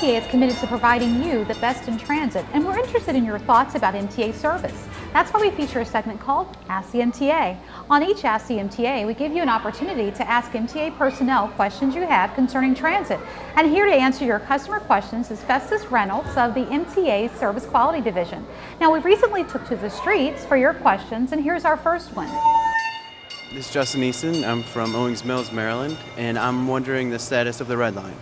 MTA is committed to providing you the best in transit, and we're interested in your thoughts about MTA service. That's why we feature a segment called Ask the MTA. On each Ask the MTA, we give you an opportunity to ask MTA personnel questions you have concerning transit. And here to answer your customer questions is Festus Reynolds of the MTA Service Quality Division. Now, we recently took to the streets for your questions, and here's our first one. This is Justin Easton. I'm from Owings Mills, Maryland, and I'm wondering the status of the red line.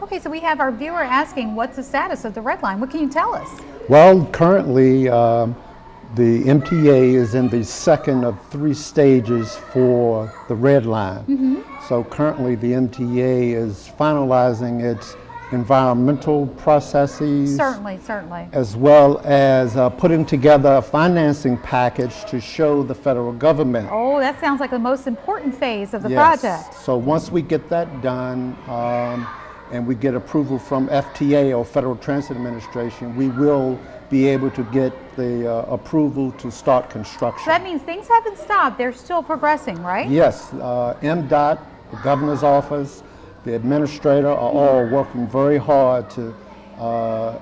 Okay, so we have our viewer asking, what's the status of the red line? What can you tell us? Well, currently the MTA is in the second of 3 stages for the red line. So currently the MTA is finalizing its environmental processes. Certainly. As well as putting together a financing package to show the federal government. Oh, that sounds like the most important phase of the project. So once we get that done and we get approval from FTA or Federal Transit Administration, we will be able to get the approval to start construction. So that means things haven't stopped, they're still progressing, right? Yes, MDOT, the governor's office, the administrator are all working very hard to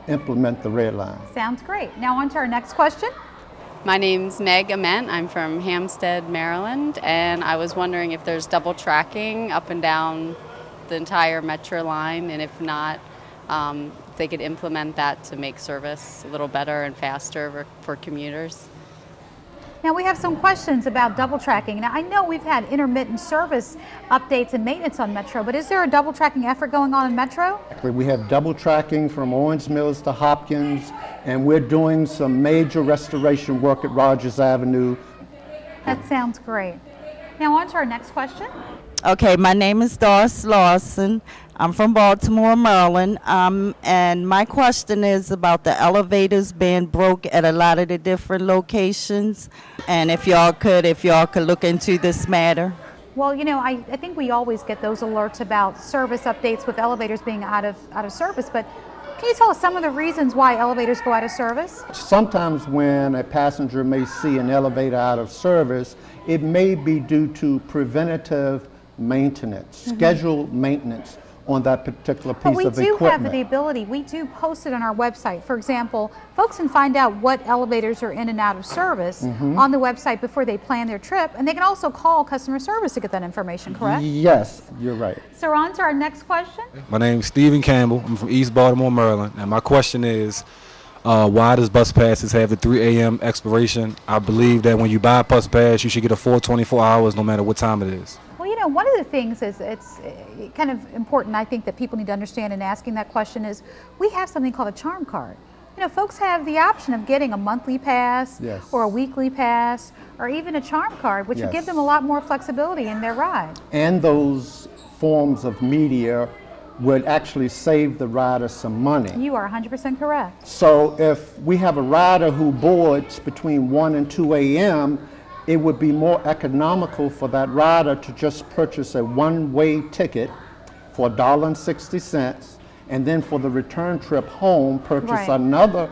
implement the red line. Sounds great. Now on to our next question. My name's Meg Ament. I'm from Hampstead, Maryland, and I was wondering if there's double tracking up and down the entire metro line, and if not, if they could implement that to make service a little better and faster for commuters. Now we have some questions about double tracking. Now I know we've had intermittent service updates and maintenance on Metro, but is there a double tracking effort going on in Metro? We have double tracking from Owings Mills to Hopkins, and we're doing some major restoration work at Rogers Avenue. That sounds great. Now on to our next question. Okay, my name is Doris Lawson. I'm from Baltimore, Maryland, and my question is about the elevators being broke at a lot of the different locations, and if y'all could look into this matter. Well, you know, I think we always get those alerts about service updates with elevators being out of service, but can you tell us some of the reasons why elevators go out of service? Sometimes when a passenger may see an elevator out of service, it may be due to preventative maintenance, scheduled maintenance on that particular piece of equipment. But we do have the ability, we do post it on our website. For example, folks can find out what elevators are in and out of service on the website before they plan their trip, and they can also call customer service to get that information, correct? Yes, you're right. So we're on to our next question. My name is Stephen Campbell. I'm from East Baltimore, Maryland, and my question is, why does bus passes have the 3 a.m. expiration? I believe that when you buy a bus pass, you should get a full 24 hours no matter what time it is. Well, you know, one of the things is it's kind of important, I think, that people need to understand in asking that question is we have something called a charm card. You know, folks have the option of getting a monthly pass or a weekly pass or even a charm card, which would give them a lot more flexibility in their ride. And those forms of media would actually save the rider some money. You are 100% correct. So if we have a rider who boards between 1 and 2 a.m., it would be more economical for that rider to just purchase a one-way ticket for $1.60, and then for the return trip home, purchase another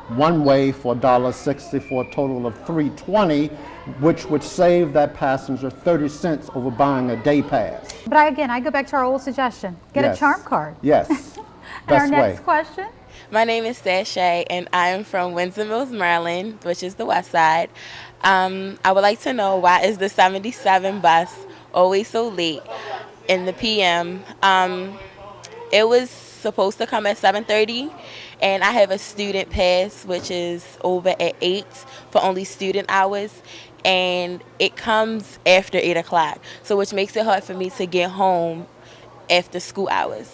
one-way for $1.60 for a total of $3.20, which would save that passenger 30 cents over buying a day pass. But I go back to our old suggestion, get a charm card. Yes. And our next question. My name is Sashay, and I am from Windsor Mills, Maryland, which is the west side. I would like to know, why is the 77 bus always so late in the PM? It was supposed to come at 7:30, and I have a student pass, which is over at 8 for only student hours, and it comes after 8 o'clock, so which makes it hard for me to get home after school hours.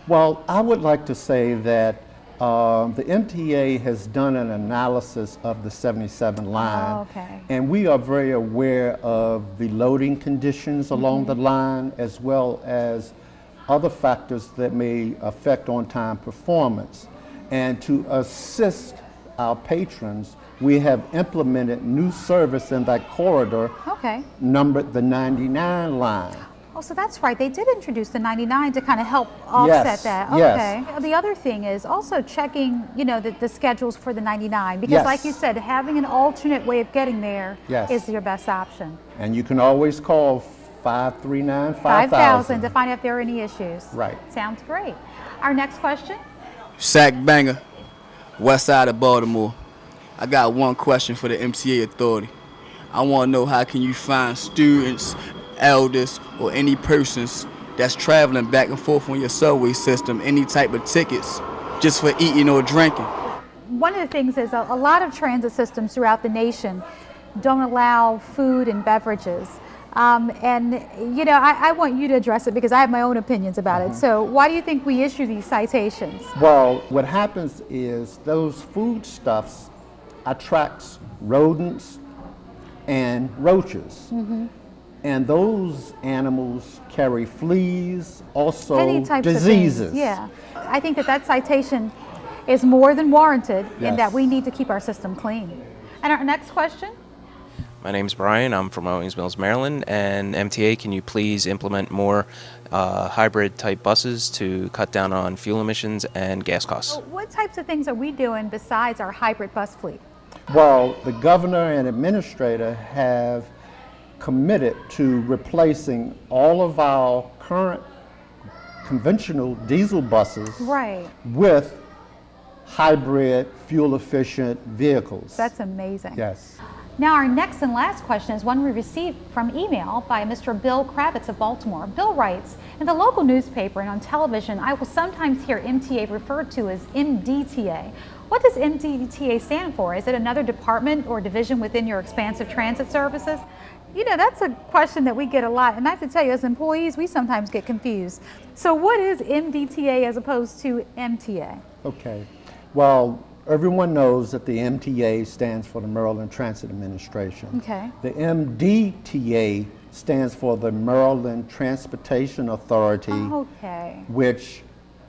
Well, I would like to say that the MTA has done an analysis of the 77 line, and we are very aware of the loading conditions along the line, as well as other factors that may affect on-time performance. And to assist our patrons, we have implemented new service in that corridor, numbered the 99 line. Oh, so that's right. They did introduce the 99 to kind of help offset that. Okay. The other thing is also checking, you know, the schedules for the 99, because like you said, having an alternate way of getting there is your best option. And you can always call 539-5000 to find out if there are any issues. Right. Sounds great. Our next question. Sack Banger, west side of Baltimore. I got one question for the MTA authority. I want to know, how can you find students, elders, or any persons that's traveling back and forth on your subway system any type of tickets just for eating or drinking? One of the things is a lot of transit systems throughout the nation don't allow food and beverages. And you know, I want you to address it because I have my own opinions about it. So why do you think we issue these citations? Well, what happens is those foodstuffs attracts rodents and roaches. And those animals carry fleas, also Any types diseases. Of things. Yeah, I think that citation is more than warranted in that we need to keep our system clean. And our next question? My name's Brian. I'm from Owings Mills, Maryland. And MTA, can you please implement more hybrid type buses to cut down on fuel emissions and gas costs? What types of things are we doing besides our hybrid bus fleet? Well, the governor and administrator have committed to replacing all of our current conventional diesel buses with hybrid fuel-efficient vehicles. That's amazing. Yes. Now our next and last question is one we received from email by Mr. Bill Kravitz of Baltimore. Bill writes, in the local newspaper and on television, I will sometimes hear MTA referred to as MDTA. What does MDTA stand for? Is it another department or division within your expansive transit services? You know, that's a question that we get a lot, and I have to tell you, as employees, we sometimes get confused. So what is MDTA as opposed to MTA? Okay. Well, everyone knows that the MTA stands for the Maryland Transit Administration. Okay. The MDTA stands for the Maryland Transportation Authority, which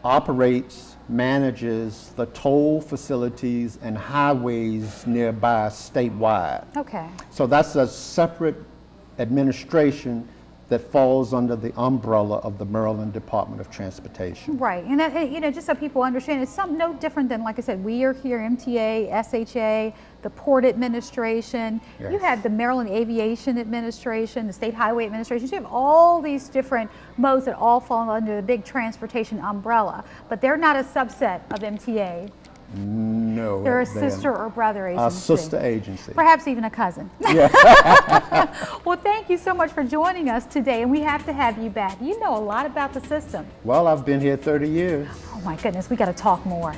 operates, manages the toll facilities and highways nearby statewide. Okay. So that's a separate administration that falls under the umbrella of the Maryland Department of Transportation. Right, and that, you know, just so people understand, it's no different than, like I said, we are here, MTA, SHA, the Port Administration, you have the Maryland Aviation Administration, the State Highway Administration, so you have all these different modes that all fall under the big transportation umbrella, but they're not a subset of MTA. No. They're a sister or brother agency. A sister agency. Perhaps even a cousin. Yeah. Well, thank you so much for joining us today, and we have to have you back. You know a lot about the system. Well, I've been here 30 years. Oh my goodness, we got to talk more.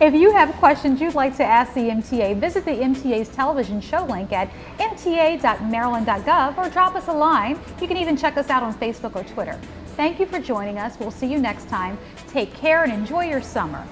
If you have questions you'd like to ask the MTA, visit the MTA's television show link at mta.maryland.gov or drop us a line. You can even check us out on Facebook or Twitter. Thank you for joining us. We'll see you next time. Take care and enjoy your summer.